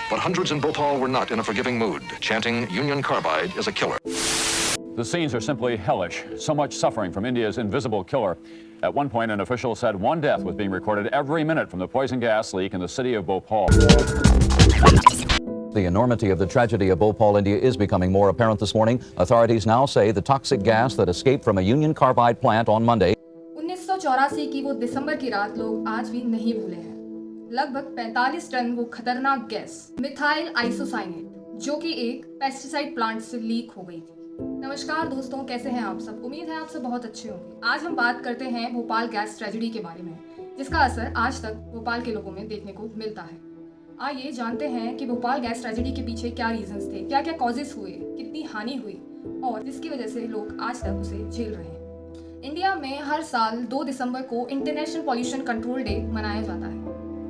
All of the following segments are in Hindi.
But hundreds in Bhopal were not in a forgiving mood, chanting Union Carbide is a killer. The scenes are simply hellish. So much suffering from India's invisible killer. At one point, an official said one death was being recorded every minute from the poison gas leak in the city of Bhopal. The enormity of the tragedy of Bhopal, India is becoming more apparent this morning. Authorities now say the toxic gas that escaped from a Union Carbide plant on Monday. 1984 की वो दिसंबर की रात लोग आज भी नहीं भूले हैं। लगभग 45 टन वो खतरनाक गैस मिथाइल आइसोसाइनेट जो कि एक पेस्टिसाइड प्लांट से लीक हो गई थी। नमस्कार दोस्तों, कैसे हैं आप सब? उम्मीद है आप सब बहुत अच्छे होंगे। आज हम बात करते हैं भोपाल गैस ट्रेजेडी के बारे में, जिसका असर आज तक भोपाल के लोगों में देखने को मिलता है। आइए जानते हैं कि भोपाल गैस ट्रेजेडी के पीछे क्या रीजंस थे, क्या क्या कॉजेस हुए, कितनी हानि हुई और जिसकी वजह से लोग आज तक उसे झेल रहे हैं। इंडिया में हर साल 2 दिसंबर को इंटरनेशनल पॉल्यूशन कंट्रोल डे मनाया जाता है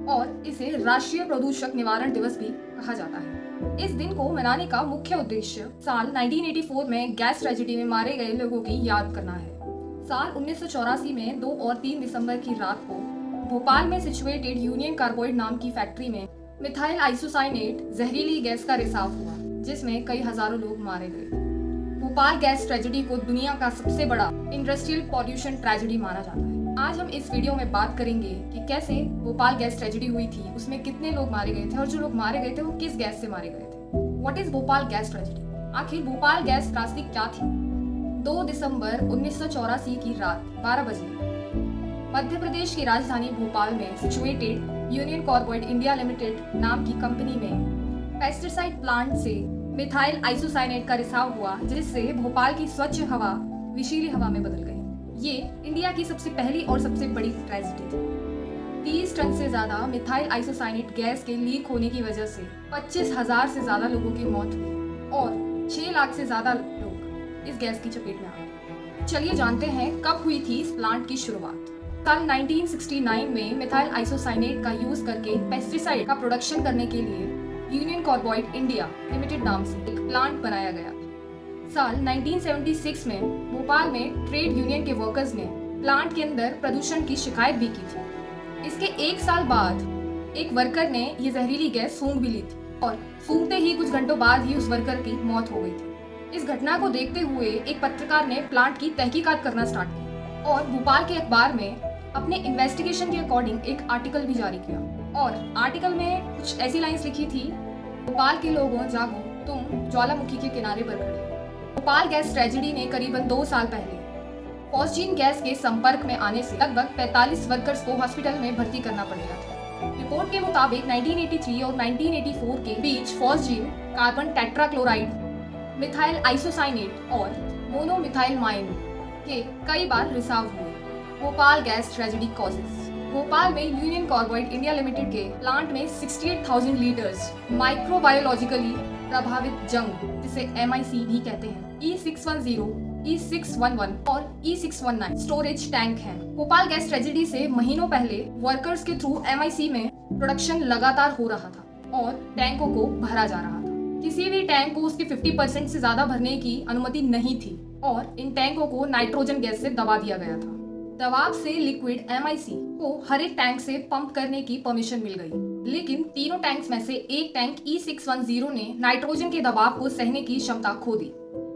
और इसे राष्ट्रीय प्रदूषक निवारण दिवस भी कहा जाता है। इस दिन को मनाने का मुख्य उद्देश्य साल 1984 में गैस ट्रेजेडी में मारे गए लोगों की याद करना है। साल 1984 में 2 और 3 दिसंबर की रात को भोपाल में सिचुएटेड यूनियन कार्बाइड नाम की फैक्ट्री में मिथाइल आइसोसाइनेट जहरीली गैस का रिसाव हुआ, जिसमें कई हजारों लोग मारे गए। भोपाल गैस ट्रेजेडी को दुनिया का सबसे बड़ा इंडस्ट्रियल पॉल्यूशन ट्रेजेडी माना जाता है। आज हम इस वीडियो में बात करेंगे कि कैसे भोपाल गैस ट्रेजेडी हुई थी, उसमें कितने लोग मारे गए थे और जो लोग मारे गए थे वो किस गैस से मारे गए थे। What is Bhopal gas tragedy? आखिर भोपाल गैस त्रासदी क्या थी? 2 दिसंबर 1984 की रात 12 बजे मध्य प्रदेश की राजधानी भोपाल में situated union Carbide India limited नाम की कंपनी में पेस्टिसाइड प्लांट से मिथाइल आइसोसाइनेट का रिसाव हुआ, जिससे भोपाल की स्वच्छ हवा विषैली हवा में बदल गई। ये इंडिया की सबसे पहली और सबसे बड़ी ट्रेजेडी थी। 30 टन से ज्यादा मिथाइल आइसोसाइनेट गैस के लीक होने की वजह से 25,000 से ज्यादा लोगों की मौत हुई और 6 लाख से ज्यादा लोग इस गैस की चपेट में आ गए। चलिए जानते हैं कब हुई थी इस प्लांट की शुरुआत। साल 1969 में मिथाइल आइसोसाइनेट का यूज करके पेस्टिसाइड का प्रोडक्शन करने के लिए यूनियन कार्बाइड इंडिया लिमिटेड नाम से एक प्लांट बनाया गया। साल 1976 में भोपाल में ट्रेड यूनियन के वर्कर्स ने प्लांट के अंदर प्रदूषण की शिकायत भी की थी। इसके 1 साल बाद एक वर्कर ने ये जहरीली गैस सूंघ भी ली थी और सूंघते ही कुछ घंटों बाद ही उस वर्कर की मौत हो गई थी। इस घटना को देखते हुए एक पत्रकार ने प्लांट की तहकीकात करना स्टार्ट की और भोपाल के अखबार में अपने इन्वेस्टिगेशन के अकॉर्डिंग एक आर्टिकल भी जारी किया और आर्टिकल में कुछ ऐसी लाइंस लिखी थी: भोपाल के लोगों जागो, तुम ज्वालामुखी के किनारे पर खड़े। भोपाल गैस ट्रेजेडी ने करीबन 2 साल पहले फॉस्जीन गैस के संपर्क में आने से लगभग 45 वर्कर्स को हॉस्पिटल में भर्ती करना पड़ गया था। रिपोर्ट के मुताबिक 1983 और 1984 के बीच phosgene, carbon tetrachloride, methyl isocyanate और मोनोमिथाइलमाइन के कई बार रिसाव हुए। Bhopal gas tragedy causes. Bhopal में यूनियन कार्बाइड इंडिया लिमिटेड के प्लांट में 68,000 लीटर्स माइक्रोबायोलॉजिकली प्रभावित जंग, जिसे MIC भी कहते हैं, E610, E611 और E619 स्टोरेज टैंक हैं। भोपाल गैस ट्रेजेडी से महीनों पहले वर्कर्स के थ्रू MIC में प्रोडक्शन लगातार हो रहा था और टैंकों को भरा जा रहा था। किसी भी टैंक को उसके 50% से ज्यादा भरने की अनुमति नहीं थी और इन टैंकों को नाइट्रोजन गैस से दबा दिया गया था। दबाव से लिक्विड MIC को हर एक टैंक से पंप करने की परमिशन मिल गई, लेकिन तीनों टैंक्स में से एक टैंक E610 ने नाइट्रोजन के दबाव को सहने की क्षमता खो दी,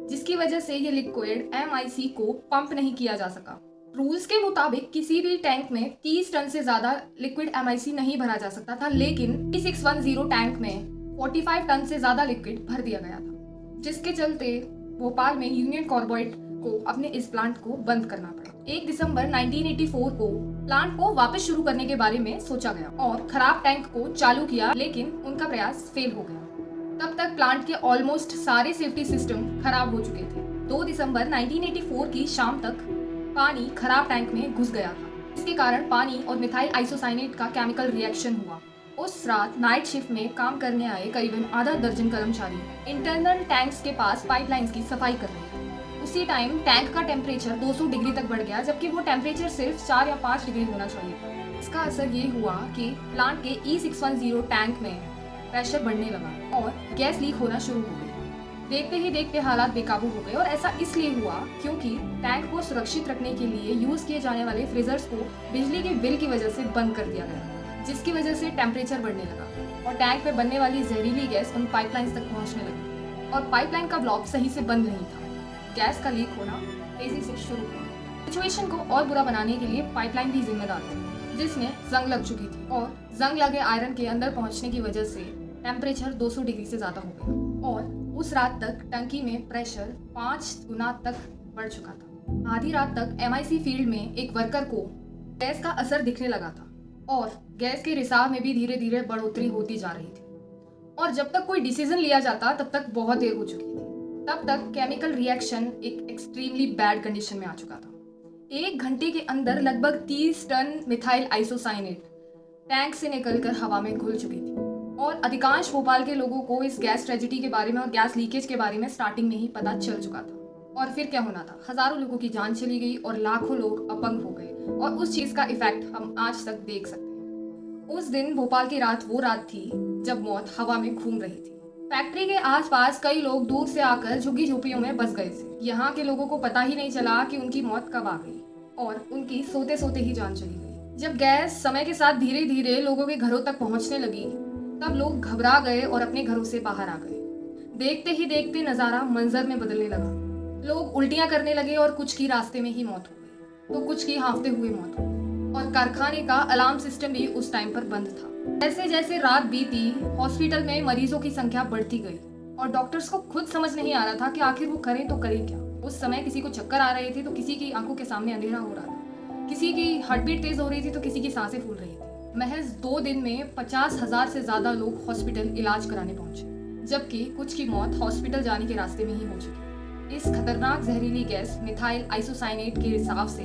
जिसकी वजह से ये लिक्विड MIC को पंप नहीं किया जा सका। रूल्स के मुताबिक किसी भी टैंक में 30 टन से ज्यादा लिक्विड MIC नहीं भरा जा सकता था, लेकिन E610 टैंक में 45 टन से ज्यादा लिक्विड भर दिया गया था, जिसके चलते भोपाल में यूनियन कार्बाइड को अपने इस प्लांट को बंद करना पड़ा। 1 दिसंबर 1984 को प्लांट को वापस शुरू करने के बारे में सोचा गया और खराब टैंक को चालू किया, लेकिन उनका प्रयास फेल हो गया। तब तक प्लांट के ऑलमोस्ट सारे सेफ्टी सिस्टम खराब हो चुके थे। 2 दिसंबर 1984 की शाम तक पानी खराब टैंक में घुस गया था, इसके कारण पानी और मिथाइल आइसोसाइनेट का केमिकल रिएक्शन हुआ। उस रात नाइट शिफ्ट में काम करने आए करीबन आधा दर्जन कर्मचारी इंटरनल टैंक्स के पास पाइपलाइंस की सफाई कर रहे थे। उसी टाइम टैंक का टेम्परेचर 200 डिग्री तक बढ़ गया, जबकि वो टेम्परेचर सिर्फ 4 या 5 डिग्री होना चाहिए। इसका असर ये हुआ कि प्लांट के E610 टैंक में प्रेशर बढ़ने लगा और गैस लीक होना शुरू हो गई। देखते ही देखते हालात बेकाबू हो गए और ऐसा इसलिए हुआ क्योंकि टैंक को सुरक्षित रखने के लिए यूज किए जाने वाले फ्रीजर्स को बिजली के बिल की वजह से बंद कर दिया गया। जिसकी वजह से टेम्परेचर बढ़ने लगा और टैंक में बनने वाली जहरीली गैस उन पाइपलाइंस तक पहुंचने लगी और पाइपलाइन का ब्लॉक सही से बंद नहीं था। गैस का लीक होना तेजी से शुरू हुआ। सिचुएशन को और बुरा बनाने के लिए पाइपलाइन भी जिम्मेदार थी, जिसमें जंग लग चुकी थी और जंग लगे आयरन के अंदर पहुंचने की वजह से टेम्परेचर 200 डिग्री से ज़्यादा हो गया और उस रात तक टंकी में प्रेशर 5 गुना तक बढ़ चुका था। आधी रात तक MIC फील्ड में एक वर्कर को गैस का असर दिखने लगा था और गैस के रिसाव में भी धीरे धीरे बढ़ोतरी होती जा रही थी और जब तक कोई डिसीजन लिया जाता तब तक बहुत देर हो चुकी थी। तब तक केमिकल रिएक्शन एक एक्सट्रीमली बैड कंडीशन में आ चुका था। 1 घंटे के अंदर लगभग 30 टन मिथाइल आइसोसाइनेट टैंक से निकलकर हवा में घुल चुकी थी और अधिकांश भोपाल के लोगों को इस गैस ट्रेजेडी के बारे में और गैस लीकेज के बारे में स्टार्टिंग में ही पता चल चुका था। और फिर क्या होना था, हजारों लोगों की जान चली गई और लाखों लोग अपंग हो गए और उस चीज का इफेक्ट हम आज तक देख सकते हैं। उस दिन भोपाल की रात वो रात थी जब मौत हवा में घूम रही थी। फैक्ट्री के आसपास कई लोग दूर से आकर झुग्गी झोपड़ियों में बस गए थे। यहाँ के लोगों को पता ही नहीं चला कि उनकी मौत कब आ गई और उनकी सोते सोते ही जान चली गई। जब गैस समय के साथ धीरे धीरे लोगों के घरों तक पहुंचने लगी तब लोग घबरा गए और अपने घरों से बाहर आ गए। देखते ही देखते नजारा मंजर में बदलने लगा। लोग उल्टियां करने लगे और कुछ की रास्ते में ही मौत हो गई तो कुछ की हांफते हुए मौत हो गई और कारखाने का अलार्म सिस्टम भी उस टाइम पर बंद था। जैसे जैसे रात बीती हॉस्पिटल में मरीजों की संख्या बढ़ती गई और डॉक्टर्स को खुद समझ नहीं आ रहा था कि आखिर वो करें तो करें क्या। उस समय किसी को चक्कर आ रहे थे तो किसी की आंखों के सामने अंधेरा हो रहा था, किसी की हार्ट बीट तेज हो रही थी तो किसी की सांसें फूल रही थी। महज 2 दिन में 50,000 से ज्यादा लोग हॉस्पिटल इलाज कराने पहुंचे, जबकि कुछ की मौत हॉस्पिटल जाने के रास्ते में ही हो चुकी। इस खतरनाक जहरीली गैस मिथाइल आइसोसाइनेट के रिसाव से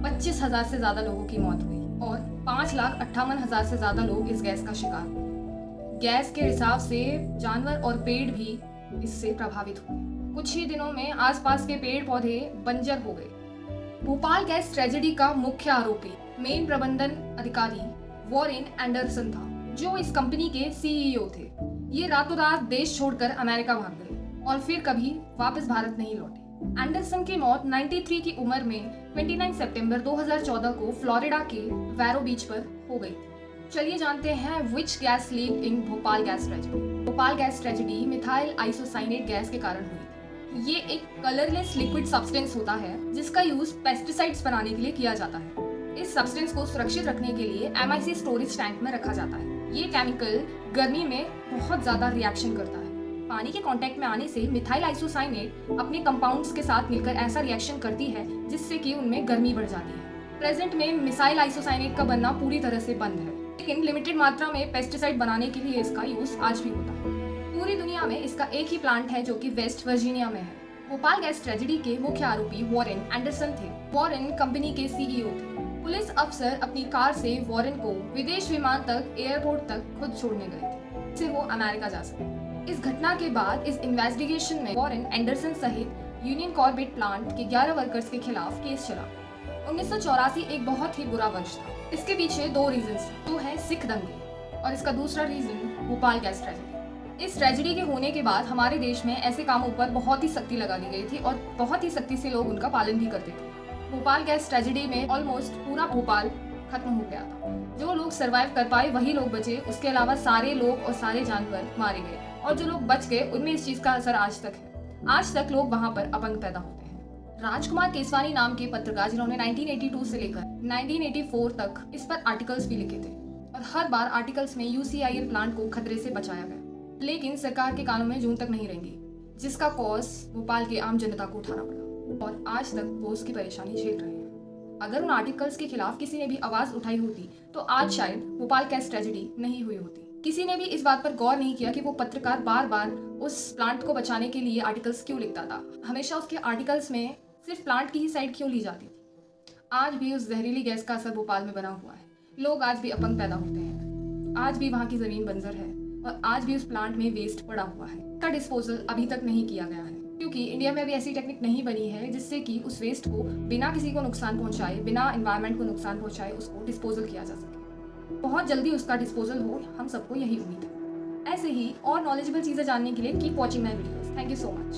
25,000 से ज्यादा लोगों की मौत हुई और 5,58,000 से ज्यादा लोग इस गैस का शिकार हुए। गैस के रिसाव से जानवर और पेड़ भी इससे प्रभावित हुए। कुछ ही दिनों में आसपास के पेड़ पौधे बंजर हो गए। भोपाल गैस ट्रेजेडी का मुख्य आरोपी मेन प्रबंधन अधिकारी वॉरेन एंडरसन था, जो इस कंपनी के CEO थे। ये रातों रात देश छोड़कर अमेरिका भाग गए और फिर कभी वापस भारत नहीं लौटे। एंडरसन की मौत 93 की उम्र में 29 सितंबर 2014 को फ्लोरिडा के वैरो बीच पर हो गई थी। चलिए जानते हैं which gas leak in Bhopal gas tragedy. Bhopal gas tragedy methyl isocyanate gas के कारण हुई थी। ये एक कलरलेस लिक्विड सब्सटेंस होता है जिसका यूज पेस्टिसाइड्स बनाने के लिए किया जाता है। इस सब्सटेंस को सुरक्षित रखने के लिए MIC स्टोरेज टैंक में रखा जाता है। ये केमिकल गर्मी में बहुत ज्यादा रिएक्शन करता है। पानी के कांटेक्ट में आने से मिथाइल आइसोसाइनेट अपने कंपाउंड्स के साथ मिलकर ऐसा रिएक्शन करती है जिससे कि उनमें गर्मी बढ़ जाती है। प्रेजेंट में मिथाइल आइसोसाइनेट का बनना पूरी तरह से बंद है, लेकिन लिमिटेड मात्रा में पेस्टिसाइड बनाने के लिए इसका यूज आज भी होता है। पूरी दुनिया में इसका एक ही प्लांट है जो कि वेस्ट वर्जीनिया में है। भोपाल गैस ट्रेजेडी के मुख्य आरोपी वॉरेन एंडरसन थे। वॉरेन कंपनी के CEO थे। पुलिस अफसर अपनी कार से वॉरेन को विदेश विमान तक एयरपोर्ट तक खुद छोड़ने गए थे जिससे वो अमेरिका जा सके। इस घटना के बाद इस इन्वेस्टिगेशन में वॉरेन एंडरसन सहित यूनियन कार्बाइड प्लांट के 11 वर्कर्स के खिलाफ केस चला। 1984 एक बहुत ही बुरा वर्ष था। इसके पीछे 2 रीजंस तो है सिख दंगे और इसका दूसरा रीजन भोपाल गैस ट्रेजेडी। इस ट्रेजेडी के होने के बाद हमारे देश में ऐसे कामों पर बहुत ही सख्ती लगा दी गई थी और बहुत ही सख्ती से लोग उनका पालन भी करते थे। भोपाल गैस ट्रेजेडी में ऑलमोस्ट पूरा भोपाल खत्म हो गया था। जो लोग सरवाइव कर पाए वही लोग बचे, उसके अलावा सारे लोग और सारे जानवर मारे गए और जो लोग बच गए उनमें इस चीज का असर आज तक है। आज तक लोग वहां पर अपंग पैदा होते हैं। राजकुमार केसवानी नाम के पत्रकार जिन्होंने 1982 से लेकर 1984 तक इस पर आर्टिकल्स भी लिखे थे और हर बार आर्टिकल्स में UCIL प्लांट को खतरे से बचाया गया, लेकिन सरकार के कानों में जून तक नहीं रहेंगी, जिसका कॉस्ट भोपाल की आम जनता को उठाना पड़ा और आज तक वो उसकी परेशानी झेल रहे हैं। अगर उन आर्टिकल्स के खिलाफ किसी ने भी आवाज उठाई होती तो आज शायद भोपाल गैस ट्रेजेडी नहीं हुई होती। किसी ने भी इस बात पर गौर नहीं किया कि वो पत्रकार बार बार उस प्लांट को बचाने के लिए आर्टिकल्स क्यों लिखता था। हमेशा उसके आर्टिकल्स में सिर्फ प्लांट की ही साइड क्यों ली जाती थी। आज भी उस जहरीली गैस का असर भोपाल में बना हुआ है। लोग आज भी अपंग पैदा होते हैं। आज भी वहाँ की जमीन बंजर है और आज भी उस प्लांट में वेस्ट पड़ा हुआ है। इसका डिस्पोजल अभी तक नहीं किया गया है क्योंकि इंडिया में अभी ऐसी टेक्निक नहीं बनी है जिससे कि उस वेस्ट को बिना किसी को नुकसान पहुंचाए, बिना एनवायरनमेंट को नुकसान पहुंचाए उसको डिस्पोजल किया जा सके। बहुत जल्दी उसका डिस्पोजल हो, हम सबको यही उम्मीद है। ऐसे ही और नॉलेजेबल चीज़ें जानने के लिए keep watching my videos. Thank you so much.